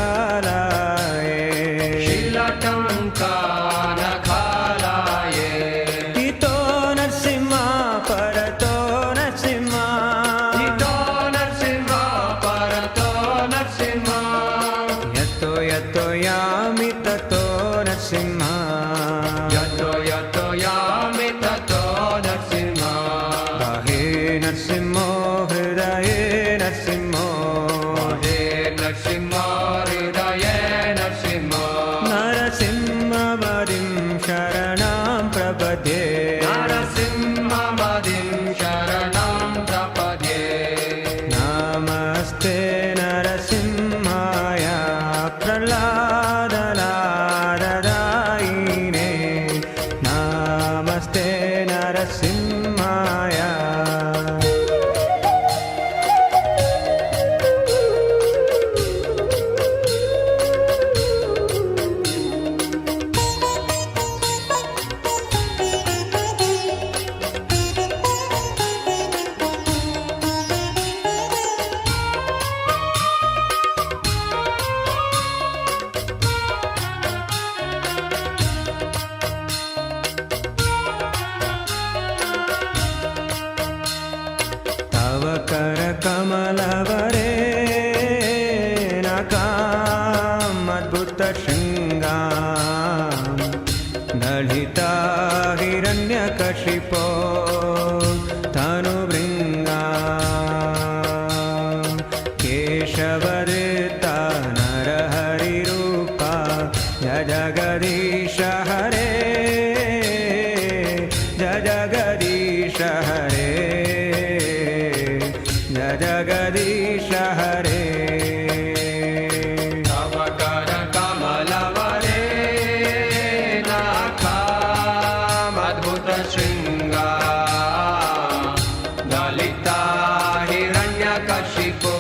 शीलटङ्कानकालाये शीलटङ्कानकालाये हितो नरसिंह परतो नरसिंह हितो नरसिंह परतो नरसिंह यतो यतो यामि ततो नरसिंह यतो यतो यामि ततो नरसिंह बाहे नरसिंहो हृदये नरसिंहो हे नरसिंह हृदये नरसिंह नरसिंहवदिं शरणं प्रपद्ये नरसिंहवदिं शरणं प्रपद्ये नमस्ते नरसिंहाय प्रह्लादनाददायिने नमस्ते नरसिंहाय तव करकमलवरे नाकामद्भुतशृङ्गां दलिता हिरण्यकशिपो तनुभृङ्गा केशवदत्ता नरहरिरूपा जय जगदीश हरे जय जगदीश हरे जय जगदीश हरे तव करकमलवरे नाकामद्भुतशृङ्गा दलिता हिरण्यकशिपो